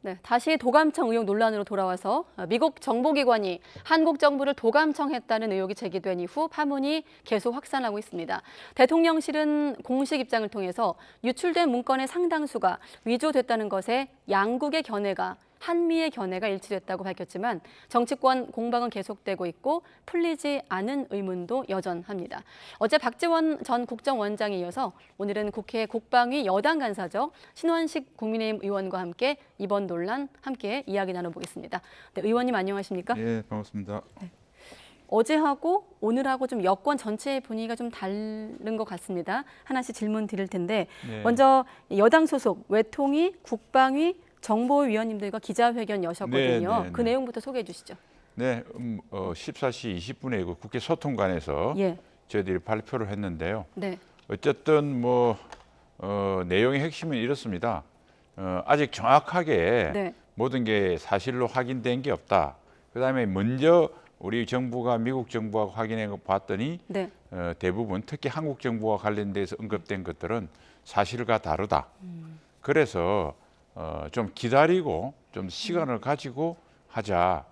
네, 다시 도감청 의혹 논란으로 돌아와서 미국 정보기관이 한국 정부를 도감청했다는 의혹이 제기된 이후 파문이 계속 확산하고 있습니다. 대통령실은 공식 입장을 통해서 유출된 문건의 상당수가 위조됐다는 것에 양국의 견해가 한미의 견해가 일치됐다고 밝혔지만 정치권 공방은 계속되고 있고 풀리지 않은 의문도 여전합니다. 어제 박지원 전 국정원장에 이어서 오늘은 국회 국방위 여당 간사죠. 신원식 국민의힘 의원과 함께 이번 논란 함께 이야기 나눠보겠습니다. 네, 의원님 안녕하십니까? 네, 반갑습니다. 네. 어제하고 오늘하고 좀 여권 전체의 분위기가 좀 다른 것 같습니다. 하나씩 질문 드릴 텐데 먼저 여당 소속 외통위, 국방위, 정보위원님들과 기자회견 여셨거든요. 그 내용부터 소개해 주시죠. 네, 14시 20분에 국회 소통관에서 저희들이 발표를 했는데요. 네. 어쨌든 내용의 핵심은 이렇습니다. 아직 정확하게 모든 게 사실로 확인된 게 없다. 그다음에 먼저 우리 정부가 미국 정부와 확인해 봤더니 대부분 특히 한국 정부와 관련돼서 언급된 것들은 사실과 다르다. 그래서 좀 기다리고 좀 시간을 가지고 하자.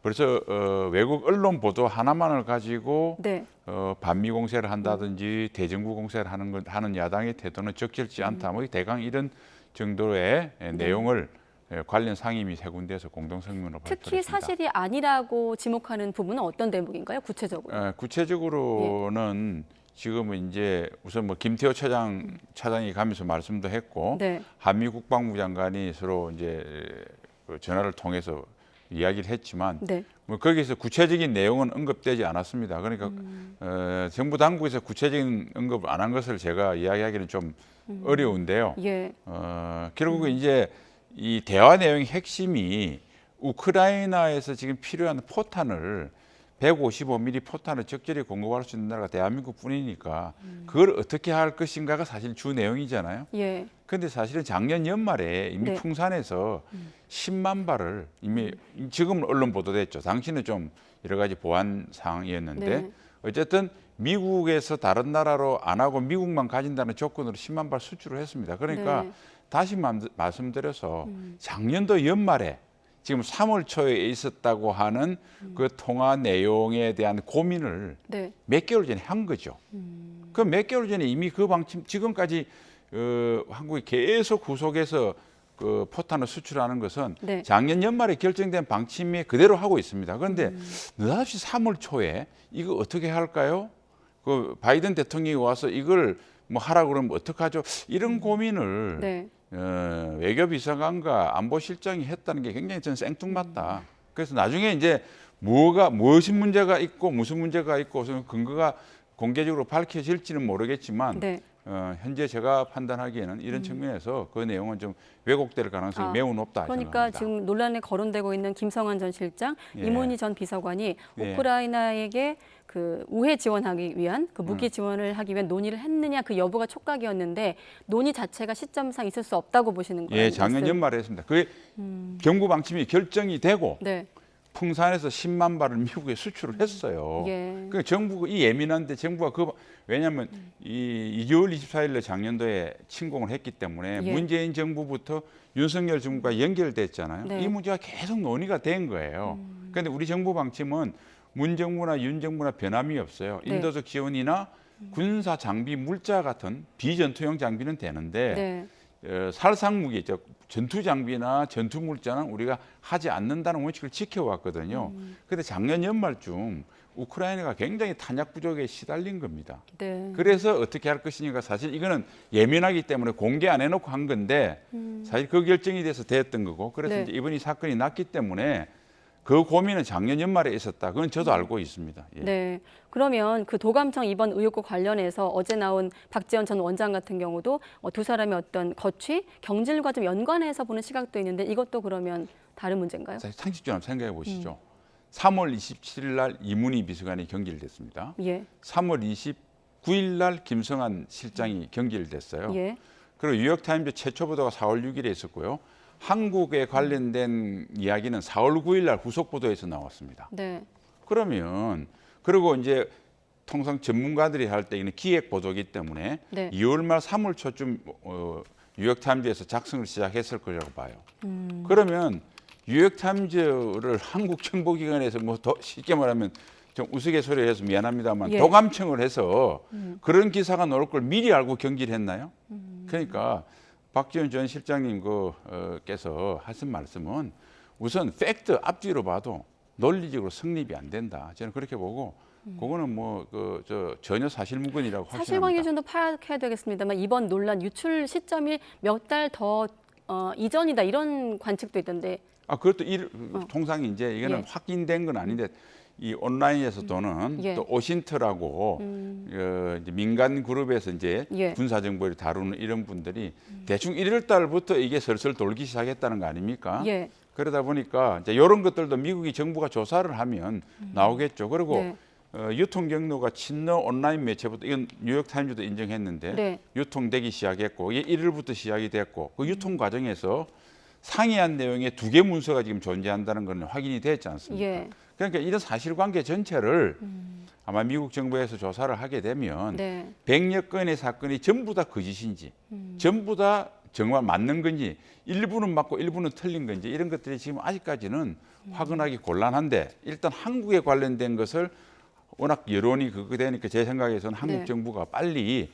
그래서 외국 언론 보도 하나만을 가지고 반미 공세를 한다든지 대정부 공세를 하는 야당의 태도는 적절치 않다. 뭐 대강 이런 정도의 내용을 관련 상임위 세 군데에서 공동 성명으로 발표했습니다. 특히 사실이 아니라고 지목하는 부분은 어떤 대목인가요? 구체적으로? 구체적으로는 지금은 이제 우선 김태호 차장이 가면서 말씀도 했고 한미 국방부 장관이 서로 이제 전화를 통해서 이야기를 했지만 거기서 구체적인 내용은 언급되지 않았습니다. 그러니까 정부 당국에서 구체적인 언급을 안 한 것을 제가 이야기하기는 좀 어려운데요. 결국 이제 이 대화 내용의 핵심이 우크라이나에서 지금 필요한 포탄을 155mm 포탄을 적절히 공급할 수 있는 나라가 대한민국뿐이니까 그걸 어떻게 할 것인가가 사실 주 내용이잖아요. 그런데 사실은 작년 연말에 이미 풍산에서 10만 발을 이미 지금 언론 보도됐죠. 당시는 좀 여러 가지 보안 사항이었는데 어쨌든 미국에서 다른 나라로 안 하고 미국만 가진다는 조건으로 10만 발 수출을 했습니다. 그러니까 다시 말씀드려서 작년도 연말에 지금 3월 초에 있었다고 하는 그 통화 내용에 대한 고민을 몇 개월 전에 한 거죠. 그 몇 개월 전에 이미 그 방침 지금까지 한국이 계속 구속해서 그 포탄을 수출하는 것은 작년 연말에 결정된 방침에 그대로 하고 있습니다. 그런데 느닷없이 3월 초에 이거 어떻게 할까요? 그 바이든 대통령이 와서 이걸 뭐 하라고 그러면 어떡하죠? 이런 고민을 외교비서관과 안보실장이 했다는 게 굉장히 저는 생뚱맞다. 그래서 나중에 이제 무엇이 문제가 있고 무슨 문제가 있고 근거가 공개적으로 밝혀질지는 모르겠지만 현재 제가 판단하기에는 이런 측면에서 그 내용은 좀 왜곡될 가능성이 매우 높다 그러니까 생각합니다. 지금 논란에 거론되고 있는 김성환 전 실장, 이문희 전 비서관이 우크라이나에게 그 우회 지원하기 위한 그 무기 지원을 하기 위한 논의를 했느냐 그 여부가 촉각이었는데 논의 자체가 시점상 있을 수 없다고 보시는 거예요? 작년 연말에 했습니다. 그게 경고 방침이 결정이 되고 풍산에서 10만 발을 미국에 수출을 했어요. 그 정부가 이 예민한데 정부가 왜냐하면 이 2월 24일에 작년도에 침공을 했기 때문에 문재인 정부부터 윤석열 정부가 연결됐잖아요. 이 문제가 계속 논의가 된 거예요. 그런데 우리 정부 방침은 문 정부나 윤 정부나 변함이 없어요. 인도적 지원이나 군사 장비 물자 같은 비전투용 장비는 되는데 살상 무기, 전투 장비나 전투 물자는 우리가 하지 않는다는 원칙을 지켜왔거든요. 그런데 작년 연말쯤 우크라이나가 굉장히 탄약 부족에 시달린 겁니다. 그래서 어떻게 할 것이니까 사실 이거는 예민하기 때문에 공개 안 해놓고 한 건데 사실 그 결정이 돼서 됐던 거고 그래서 이제 이번 이 사건이 났기 때문에 그 고민은 작년 연말에 있었다. 그건 저도 알고 있습니다. 그러면 그 도감청 이번 의혹과 관련해서 어제 나온 박지원 전 원장 같은 경우도 두 사람의 어떤 거취, 경질과 좀 연관해서 보는 시각도 있는데 이것도 그러면 다른 문제인가요? 상식적으로 한번 생각해 보시죠. 3월 27일 날 이문희 비서관이 경질됐습니다. 3월 29일 날 김성환 실장이 경질됐어요. 그리고 뉴욕타임즈 최초 보도가 4월 6일에 있었고요. 한국에 관련된 이야기는 4월 9일 날 후속 보도에서 나왔습니다. 그러면 그리고 이제 통상 전문가들이 할 때는 기획 보도기 때문에 2월 말 3월 초쯤 뉴욕타임즈에서 작성을 시작했을 거라고 봐요. 그러면 뉴욕타임즈를 한국 정보기관에서 뭐 더 쉽게 말하면 좀 우스갯소리해서 미안합니다만 예. 도감청을 해서 그런 기사가 나올 걸 미리 알고 경질을 했나요? 그러니까 박지원 전 실장님 께서 하신 말씀은 우선 팩트 앞뒤로 봐도 논리적으로 성립이 안 된다. 저는 그렇게 보고 그거는 전혀 사실무근이라고 확신합니다. 사실관계 기준도 파악해야 되겠습니다만 이번 논란 유출 시점이 몇 달 더 이전이다 이런 관측도 있던데. 그것도 통상 이제 이거는 예. 확인된 건 아닌데 이 온라인에서도는 예. 또 오신트라고 이제 민간 그룹에서 이제 예. 군사 정보를 다루는 이런 분들이 대충 1월 달부터 이게 슬슬 돌기 시작했다는 거 아닙니까? 예. 그러다 보니까 이제 이런 것들도 미국이 정부가 조사를 하면 나오겠죠. 그리고 네. 유통 경로가 친러 온라인 매체부터 이건 뉴욕 타임즈도 인정했는데 네. 유통되기 시작했고 이게 1일부터 시작이 됐고 그 유통 과정에서 상이한 내용의 2개 문서가 지금 존재한다는 건 확인이 됐지 않습니까? 예. 그러니까 이런 사실관계 전체를 아마 미국 정부에서 조사를 하게 되면 네. 100여 건의 사건이 전부 다 거짓인지 전부 다 정말 맞는 건지 일부는 맞고 일부는 틀린 건지 이런 것들이 지금 아직까지는 확인하기 곤란한데 일단 한국에 관련된 것을 워낙 여론이 그거 되니까 제 생각에서는 한국 네. 정부가 빨리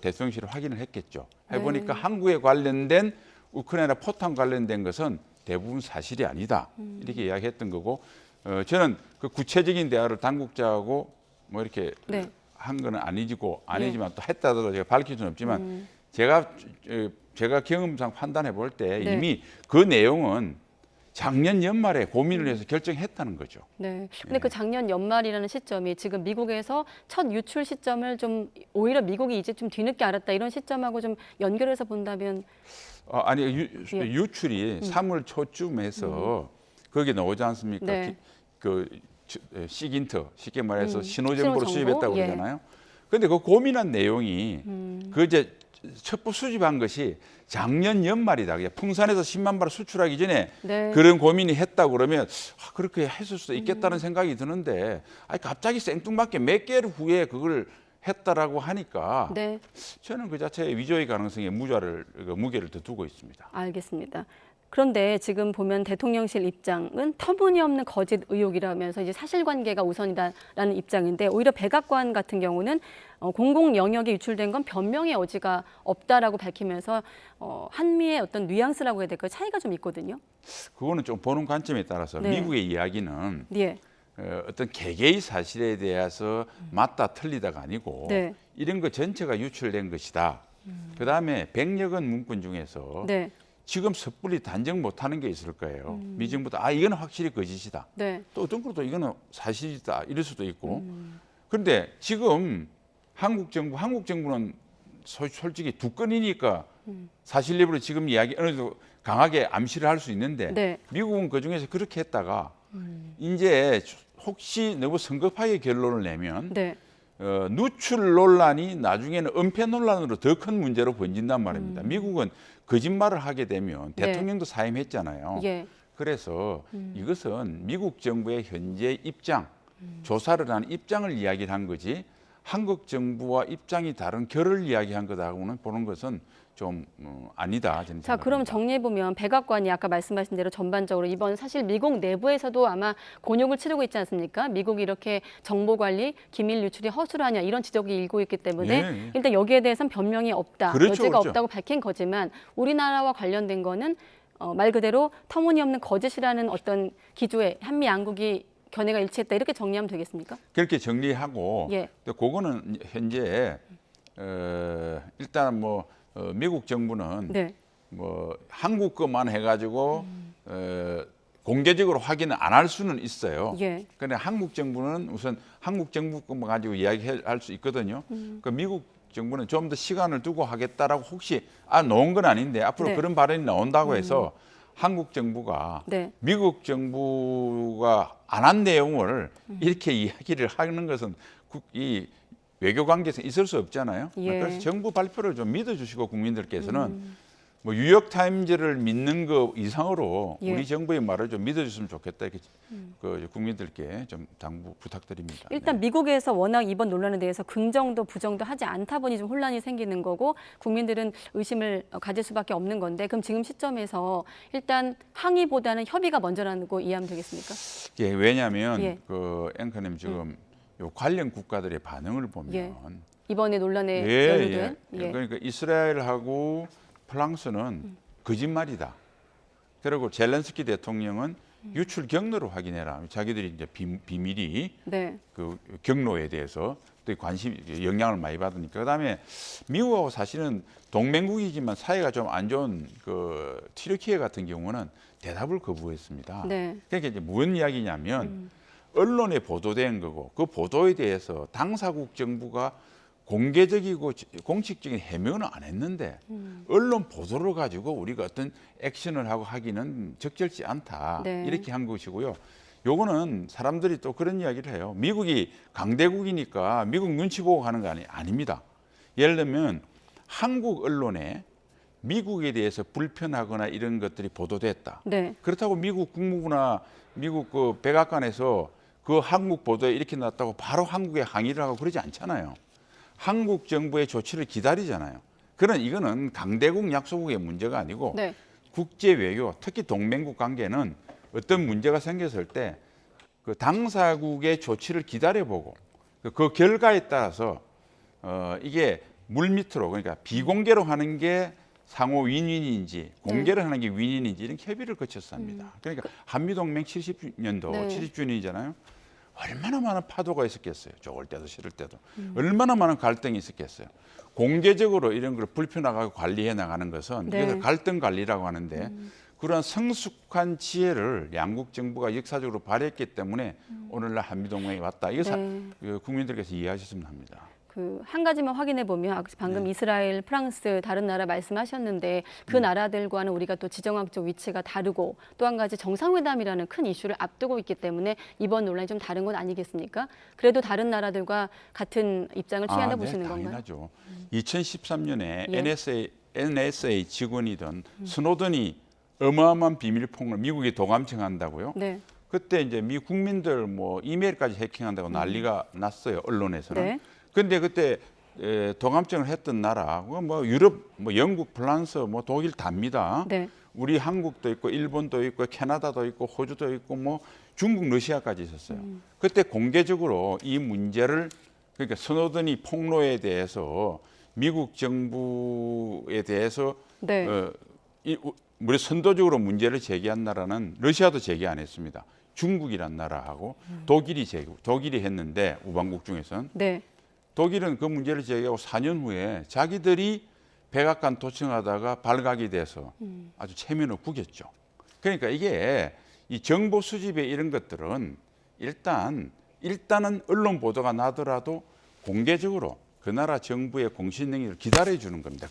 대통령실을 확인을 했겠죠. 해보니까 네. 한국에 관련된 우크라이나 포탄 관련된 것은 대부분 사실이 아니다. 이렇게 이야기했던 거고 저는 그 구체적인 대화를 당국자하고 뭐 이렇게 네. 한 거는 아니지만 네. 또 했다도 제가 밝힐 수는 없지만 제가 경험상 판단해 볼 때 네. 이미 그 내용은 작년 연말에 고민을 해서 결정했다는 거죠. 네. 근데 예. 그 작년 연말이라는 시점이 지금 미국에서 첫 유출 시점을 좀 오히려 미국이 이제 좀 뒤늦게 알았다 이런 시점하고 좀 연결해서 본다면 아니 예. 유출이 3월 초쯤에서 거기 나오지 않습니까? 네. 시긴트 쉽게 말해서 신호정보? 신호정보를 수집했다고 예. 그러잖아요. 그런데 그 고민한 내용이 그 이제 첩보 수집한 것이 작년 연말이다. 그냥 풍산에서 10만 발을 수출하기 전에 네. 그런 고민이 했다고 그러면 그렇게 했을 수도 있겠다는 생각이 드는데 갑자기 생뚱맞게 몇 개월 후에 그걸 했다라고 하니까 네. 저는 그 자체의 위조의 가능성에 무게를 더 두고 있습니다. 알겠습니다. 그런데 지금 보면 대통령실 입장은 터무니없는 거짓 의혹이라면서 이제 사실관계가 우선이다라는 입장인데 오히려 백악관 같은 경우는 공공 영역에 유출된 건 변명의 여지가 없다라고 밝히면서 한미의 어떤 뉘앙스라고 해야 될까요? 차이가 좀 있거든요. 그거는 좀 보는 관점에 따라서 네. 미국의 이야기는 예. 어떤 개개의 사실에 대해서 맞다 틀리다가 아니고 네. 이런 거 전체가 유출된 것이다. 그다음에 100여 건 문건 중에서 네. 지금 섣불리 단정 못하는 게 있을 거예요. 미 정부도 이거는 확실히 거짓이다. 네. 또 어떤 것도 이거는 사실이다 이럴 수도 있고. 그런데 지금 한국 정부는 솔직히 2건이니까 사실 여부를 지금 이야기 어느 정도 강하게 암시를 할 수 있는데 네. 미국은 그 중에서 그렇게 했다가 이제 혹시 너무 성급하게 결론을 내면 네. 누출 논란이 나중에는 은폐 논란으로 더 큰 문제로 번진단 말입니다. 미국은 거짓말을 하게 되면 네. 대통령도 사임했잖아요. 예. 그래서 이것은 미국 정부의 현재 입장, 조사를 한 입장을 이야기를 한 거지 한국 정부와 입장이 다른 결을 이야기한 거다고는 보는 것은 좀 아니다. 저는 자, 그럼 정리해 보면 백악관이 아까 말씀하신 대로 전반적으로 이번 사실 미국 내부에서도 아마 곤욕을 치르고 있지 않습니까? 미국이 이렇게 정보 관리, 기밀 유출이 허술하냐 이런 지적이 일고 있기 때문에 예. 일단 여기에 대해서는 변명이 없다, 그렇죠, 여지가 그렇죠. 없다고 밝힌 거지만 우리나라와 관련된 거는 말 그대로 터무니없는 거짓이라는 어떤 기조에 한미 양국이 견해가 일치했다 이렇게 정리하면 되겠습니까? 그렇게 정리하고 예. 또 그거는 현재 일단 미국 정부는 네. 한국 것만 해가지고 공개적으로 확인을 안 할 수는 있어요. 예. 그런데 한국 정부는 우선 한국 정부 것만 가지고 이야기할 수 있거든요. 그 미국 정부는 좀 더 시간을 두고 하겠다라고 혹시 놓은 건 아닌데 앞으로 네. 그런 발언이 나온다고 해서 한국 정부가 네. 미국 정부가 안 한 내용을 이렇게 이야기를 하는 것은 이 외교 관계에서 있을 수 없잖아요. 예. 그래서 정부 발표를 좀 믿어주시고 국민들께서는 뭐 뉴욕 타임즈를 믿는 거 이상으로 예. 우리 정부의 말을 좀 믿어줬으면 좋겠다 이렇게 그 국민들께 좀 당부 부탁드립니다. 일단 네. 미국에서 워낙 이번 논란에 대해서 긍정도 부정도 하지 않다 보니 좀 혼란이 생기는 거고 국민들은 의심을 가질 수밖에 없는 건데 그럼 지금 시점에서 일단 항의보다는 협의가 먼저라고 이해하면 되겠습니까? 예, 왜냐하면 예. 그 앵커님 지금 요 관련 국가들의 반응을 보면 예. 이번에 논란에 예, 연루된 예. 그러니까 이스라엘하고 프랑스는 거짓말이다. 그리고 젤렌스키 대통령은 유출 경로로 확인해라. 자기들이 이제 비밀이 네. 그 경로에 대해서 또 관심 영향을 많이 받으니까. 그다음에 미국하고 사실은 동맹국이지만 사이가 좀 안 좋은 그 튀르키예 같은 경우는 대답을 거부했습니다. 네. 그러니까 이제 무슨 이야기냐면 언론에 보도된 거고 그 보도에 대해서 당사국 정부가 공개적이고 공식적인 해명은 안 했는데 언론 보도를 가지고 우리가 어떤 액션을 하고 하기는 적절치 않다. 네. 이렇게 한 것이고요. 요거는 사람들이 또 그런 이야기를 해요. 미국이 강대국이니까 미국 눈치 보고 가는 거 아닙니다. 예를 들면 한국 언론에 미국에 대해서 불편하거나 이런 것들이 보도됐다. 네. 그렇다고 미국 국무부나 미국 그 백악관에서 그 한국 보도에 이렇게 났다고 바로 한국에 항의를 하고 그러지 않잖아요. 한국 정부의 조치를 기다리잖아요. 그런 이거는 강대국 약소국의 문제가 아니고 네. 국제 외교, 특히 동맹국 관계는 어떤 문제가 생겼을 때 그 당사국의 조치를 기다려보고 그 결과에 따라서 이게 물밑으로 그러니까 비공개로 하는 게 상호 윈윈인지 공개를 하는 게 윈윈인지 이런 협의를 거쳐서 합니다. 그러니까 한미동맹 70년도 네. 70주년이잖아요. 얼마나 많은 파도가 있었겠어요. 좋을 때도 싫을 때도. 얼마나 많은 갈등이 있었겠어요. 공개적으로 이런 걸 불편하게 관리해 나가는 것은 네. 이것을 갈등 관리라고 하는데 그러한 성숙한 지혜를 양국 정부가 역사적으로 발휘했기 때문에 오늘날 한미동맹이 왔다. 이거 네. 국민들께서 이해하셨으면 합니다. 그 한 가지만 확인해 보면 방금 네. 이스라엘, 프랑스 다른 나라 말씀하셨는데 그 나라들과는 우리가 또 지정학적 위치가 다르고 또 한 가지 정상회담이라는 큰 이슈를 앞두고 있기 때문에 이번 논란이 좀 다른 건 아니겠습니까? 그래도 다른 나라들과 같은 입장을 취한다 보시는 건가요? 당연하죠. 2013년에 예. NSA 직원이던 스노든이 어마어마한 비밀 폭로를 미국이 도감청한다고요. 네. 그때 이제 미 국민들 뭐 이메일까지 해킹한다고 난리가 났어요. 언론에서는. 네. 근데 그때 도감청을 했던 나라, 뭐 유럽, 뭐 영국, 프랑스, 뭐 독일 답니다. 네. 우리 한국도 있고 일본도 있고 캐나다도 있고 호주도 있고 뭐 중국, 러시아까지 있었어요. 그때 공개적으로 이 문제를 그러니까 스노든이 폭로에 대해서 미국 정부에 대해서 네. 우리 선도적으로 문제를 제기한 나라는 러시아도 제기 안 했습니다. 중국이란 나라하고 독일이 했는데 우방국 중에선 네. 독일은 그 문제를 제기하고 4년 후에 자기들이 백악관 도청하다가 발각이 돼서 아주 체면을 구겼죠. 그러니까 이게 이 정보 수집의 이런 것들은 일단은 언론 보도가 나더라도 공개적으로 그 나라 정부의 공신 능력을 기다려 주는 겁니다.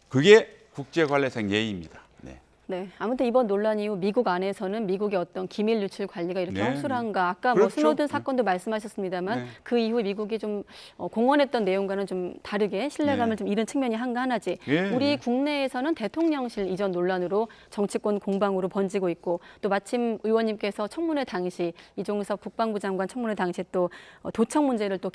그게 국제 관례상 예의입니다. 네. 네, 아무튼 이번 논란 이후 미국 안에서는 미국의 어떤 기밀 유출 관리가 이렇게 네. 허술한가? 아까 뭐 그렇죠. 스노든 사건도 말씀하셨습니다만 네. 그 이후 미국이 좀 공언했던 내용과는 좀 다르게 신뢰감을 네. 좀 잃은 측면이 한가 하나지. 예. 우리 국내에서는 대통령실 이전 논란으로 정치권 공방으로 번지고 있고 또 마침 의원님께서 청문회 당시 이종석 국방부 장관 청문회 당시 또 도청 문제를 또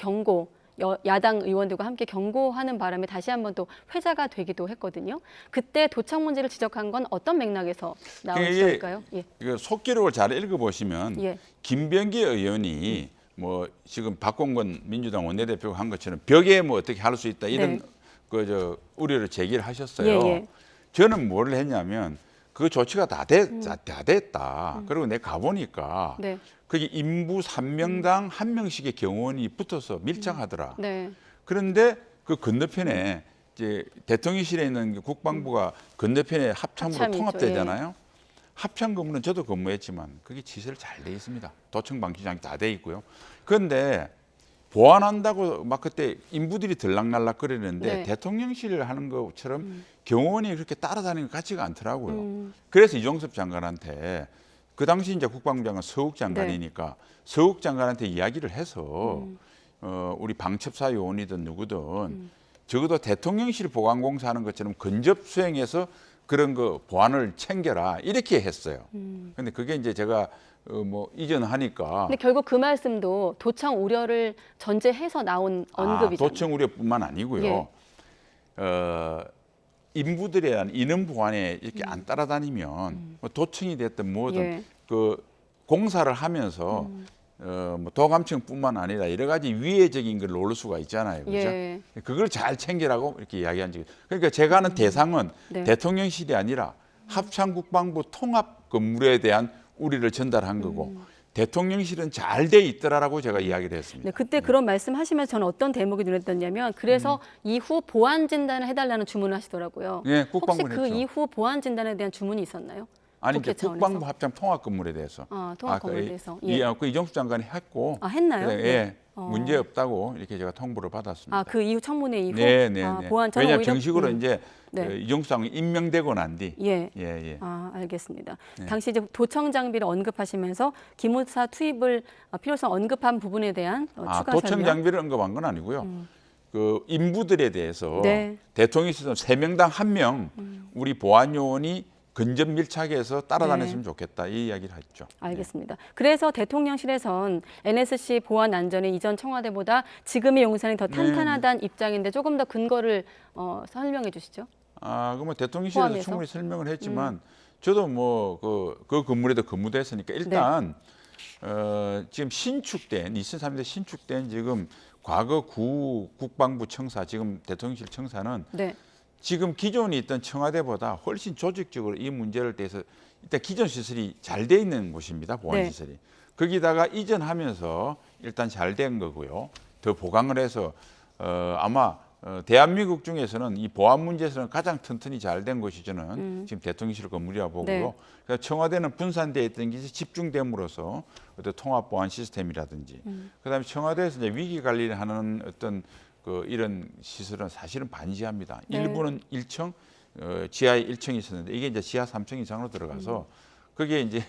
야당 의원들과 함께 경고하는 바람에 다시 한번 또 회자가 되기도 했거든요. 그때 도청 문제를 지적한 건 어떤 맥락에서 나온 지적일까요? 예. 이거 속기록을 잘 읽어보시면 예. 김병기 의원이 뭐 지금 박홍근 민주당 원내대표가 한 것처럼 벽에 뭐 어떻게 할 수 있다 이런 네. 우려를 제기를 하셨어요. 예. 저는 뭐를 했냐면 그 조치가 다 됐다. 그리고 내가 가보니까 네. 그게 인부 3명당 1명씩의 경호원이 붙어서 밀착하더라. 네. 그런데 그 건너편에 이제 대통령실에 있는 국방부가 건너편에 합참으로 합참이 통합되잖아요. 합참 근무는 저도 근무했지만 그게 시설 잘 돼 있습니다. 도청 방지장이 다 돼 있고요. 그런데 보완한다고 막 그때 인부들이 들락날락 거리는데 네. 대통령실 하는 것처럼 경호원이 그렇게 따라다니는 것 같지가 않더라고요. 그래서 이종섭 장관한테 그 당시 이제 국방부 장관 서욱 장관이니까 서욱 장관한테 이야기를 해서 우리 방첩사 요원이든 누구든 적어도 대통령실 보안공사 하는 것처럼 근접 수행해서 그런 거 보안을 챙겨라 이렇게 했어요. 근데 그게 이제 제가 뭐 이전하니까. 근데 결국 그 말씀도 도청 우려를 전제해서 나온 언급이잖아요. 도청 우려뿐만 아니고요. 예. 인부들에 대한 인원 보안에 이렇게 안 따라다니면 뭐 도청이 됐든 뭐든 예. 그 공사를 하면서 뭐 도감청뿐만 아니라 여러 가지 위해적인 걸 놓을 수가 있잖아요. 그죠? 예. 그걸 잘 챙기라고 이렇게 이야기한 적이. 그러니까 제가 하는 대상은 네. 대통령실이 아니라 합참국방부 통합 건물에 대한 우려를 전달한 거고 대통령실은 잘 돼 있더라라고 제가 이야기를 했습니다. 네, 그때 그런 말씀하시면서 저는 어떤 대목이 눈에 띄었냐면 그래서 이후 보안 진단을 해달라는 주문을 하시더라고요. 예, 혹시 국방부는 그 했죠. 이후 보안 진단에 대한 주문이 있었나요? 아니 국회 이제 차원에서? 국방부 합참 통합 건물에 대해서. 통합 건물에 대해서. 그 이정수 장관이 했고. 했나요? 예, 네. 문제 없다고 이렇게 제가 통보를 받았습니다. 그 이후 청문회 이후? 네. 보안 저는 왜냐하면 오히려- 정식으로 이제 네. 이정수 장관이 임명되고 난 뒤. 예. 예. 알겠습니다. 네. 당시 이제 도청 장비를 언급하시면서 기무사 투입을 필요성 언급한 부분에 대한 추가 도청 설명. 장비를 언급한 건 아니고요. 그 인부들에 대해서 네. 대통령실에서 3명당 1명 우리 보안 요원이 근접 밀착해서 따라다녔으면 좋겠다 이 이야기를 했죠. 알겠습니다. 그래서 대통령실에선 NSC 보안 안전이 이전 청와대보다 지금의 용산이 더 탄탄하다는 입장인데 조금 더 근거를 설명해 주시죠. 그러면 대통령실에서 포함해서? 충분히 설명을 했지만 저도 뭐 그 건물에도 근무도 했으니까 일단 지금 신축된 2003년에 신축된 지금 과거 구 국방부 청사 지금 대통령실 청사는 네. 지금 기존에 있던 청와대보다 훨씬 조직적으로 이 문제를 대해서 일단 기존 시설이 잘 돼 있는 곳입니다. 보안 시설이. 거기다가 이전하면서 일단 잘 된 거고요. 더 보강을 해서 아마 대한민국 중에서는 이 보안 문제에서는 가장 튼튼히 잘 된 것이 저는 지금 대통령실 건물이라 보고요. 네. 그러니까 청와대는 분산되어 있던 게 집중됨으로써 어떤 통합 보안 시스템이라든지 그다음에 청와대에서 이제 위기 관리를 하는 어떤 이런 시설은 사실은 반지하입니다. 네. 일부는 1층, 지하에 1층이 있었는데 이게 이제 지하 3층 이상으로 들어가서 그게 이제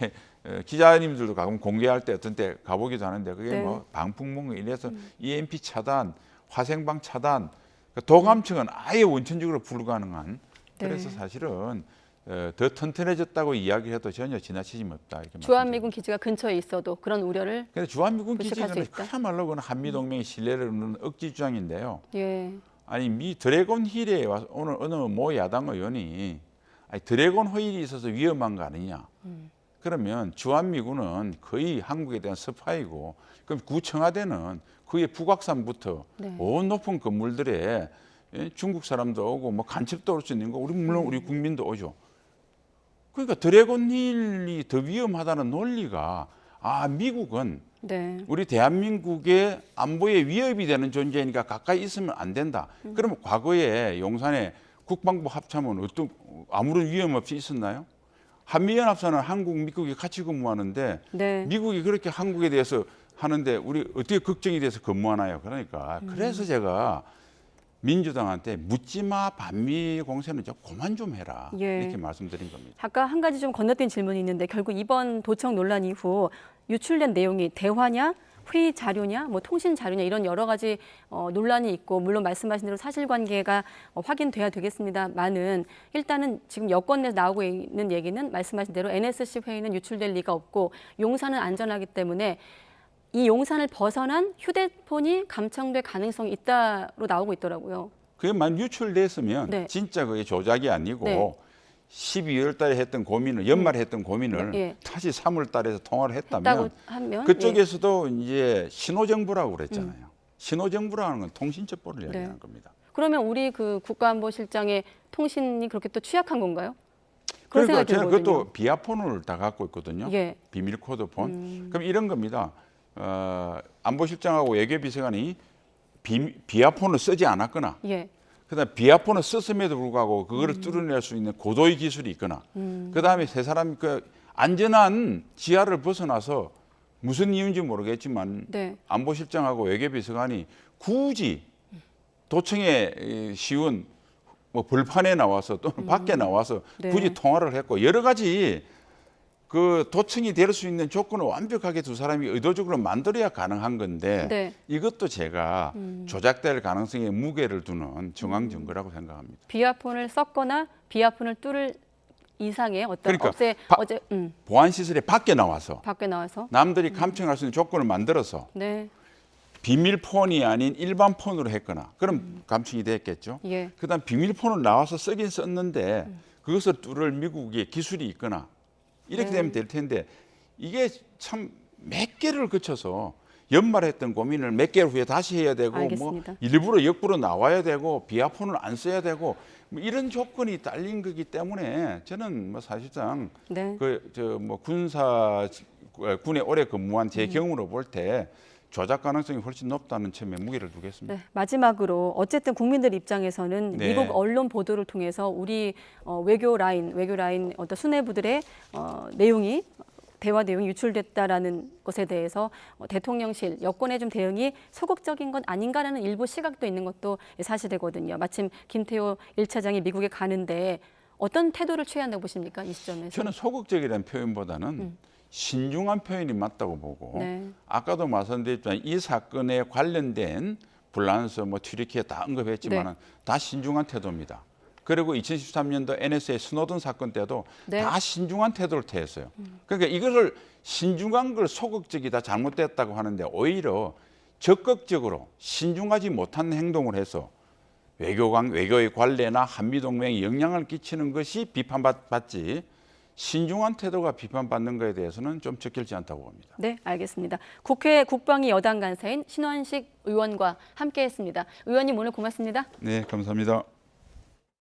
기자님들도 가끔 공개할 때 어떤 때 가보기도 하는데 그게 네. 뭐 방풍문 이래서 EMP 차단, 화생방 차단, 도감청은 아예 원천적으로 불가능한. 그래서 사실은 더 튼튼해졌다고 이야기해도 전혀 지나치지 없다. 이렇게 주한미군 기지가 근처에 있어도 그런 우려를 근데 주한미군 불식할 수 기지는 있다? 그야말로 그건 한미동맹의 신뢰를 얻는 억지 주장인데요. 예. 아니 미 드래곤 힐에 와서 오늘 어느 모 야당 의원이 드래곤 힐이 있어서 위험한 거 아니냐. 그러면 주한미군은 거의 한국에 대한 스파이고 그럼 구청와대는 그의 북악산부터 온 높은 건물들에 중국 사람도 오고 뭐 간첩도 올 수 있는 거 우리 물론 우리 국민도 오죠. 그러니까 드래곤 힐이 더 위험하다는 논리가 미국은 우리 대한민국의 안보에 위협이 되는 존재니까 가까이 있으면 안 된다. 그러면 과거에 용산에 국방부 합참은 아무런 위험 없이 있었나요? 한미연합사는 한국, 미국이 같이 근무하는데 미국이 그렇게 한국에 대해서 하는데 우리 어떻게 걱정이 돼서 근무하나요? 그러니까 그래서 제가 민주당한테 묻지마 반미 공세는 좀 그만 좀 해라 이렇게 말씀드린 겁니다. 아까 한 가지 좀 건너뛴 질문이 있는데 결국 이번 도청 논란 이후 유출된 내용이 대화냐 회의 자료냐 뭐 통신 자료냐 이런 여러 가지 논란이 있고 물론 말씀하신 대로 사실관계가 확인돼야 되겠습니다만은 일단은 지금 여권 내에서 나오고 있는 얘기는 말씀하신 대로 NSC 회의는 유출될 리가 없고 용산은 안전하기 때문에 이 용산을 벗어난 휴대폰이 감청될 가능성이 있다로 나오고 있더라고요. 그게 만 유출됐으면 진짜 그게 조작이 아니고 12월 달에 했던 고민을 연말에 했던 고민을 다시 3월 달에서 통화를 했다면 그쪽에서도 이제 신호정보라고 그랬잖아요. 신호정보라는 건 통신첩보를 이야기하는 겁니다. 그러면 우리 그 국가안보실장의 통신이 그렇게 또 취약한 건가요? 그런 그러니까 생각이 저는 들거든요. 그것도 비아폰을 다 갖고 있거든요. 비밀 코드 폰. 그럼 이런 겁니다. 안보실장하고 외교비서관이 비아폰을 쓰지 않았거나 그다음에 비아폰을 썼음에도 불구하고 그거를 뚫어낼 수 있는 고도의 기술이 있거나 그다음에 세 사람이 안전한 지하를 벗어나서 무슨 이유인지 모르겠지만 안보실장하고 외교비서관이 굳이 도청에 씌운 뭐 벌판에 나와서 또는 밖에 나와서 굳이 통화를 했고 여러 가지 그 도청이 될 수 있는 조건을 완벽하게 두 사람이 의도적으로 만들어야 가능한 건데 네. 이것도 제가 조작될 가능성에 무게를 두는 정황 증거라고 생각합니다. 비아폰을 썼거나 비아폰을 뚫을 이상의 어떤 그러니까 어제 보안 시설에 밖에 나와서 밖에 나와서 남들이 감청할 수 있는 조건을 만들어서 네. 비밀 폰이 아닌 일반 폰으로 했거나 그럼 감청이 됐겠죠. 예. 그다음 비밀 폰을 나와서 쓰긴 썼는데 그것을 뚫을 미국의 기술이 있거나 이렇게 네. 되면 될 텐데 이게 참 몇 개를 거쳐서 연말했던 고민을 몇 개월 후에 다시 해야 되고 알겠습니다. 뭐 일부러 역부로 나와야 되고 비아폰을 안 써야 되고 뭐 이런 조건이 딸린 거기 때문에 저는 뭐 사실상 네. 군에 오래 근무한 제 경우로 볼 때 조작 가능성이 훨씬 높다는 점에 무게를 두겠습니다. 네, 마지막으로 어쨌든 국민들 입장에서는 네. 미국 언론 보도를 통해서 우리 외교 라인 어떤 수뇌부들의 내용이 대화 내용이 유출됐다라는 것에 대해서 대통령실 여권의 좀 대응이 소극적인 건 아닌가라는 일부 시각도 있는 것도 사실이거든요. 마침 김태호 1차장이 미국에 가는데 어떤 태도를 취해야 한다고 보십니까? 이 시점에서. 저는 소극적이라는 표현보다는 신중한 표현이 맞다고 보고 네. 아까도 말씀드렸지만 이 사건에 관련된 불란서 튀르키예 다 언급했지만 네. 다 신중한 태도입니다. 그리고 2013년도 NSA 스노든 사건 때도 네. 다 신중한 태도를 태했어요. 그러니까 이것을 신중한 걸 소극적이다 잘못됐다고 하는데 오히려 적극적으로 신중하지 못한 행동을 해서 외교의 관례나 한미동맹에 영향을 끼치는 것이 비판받지 신중한 태도가 비판받는 것에 대해서는 좀 적절치 않다고 봅니다. 네, 알겠습니다. 국회 국방위 여당 간사인 신원식 의원과 함께했습니다. 의원님 오늘 고맙습니다. 네, 감사합니다.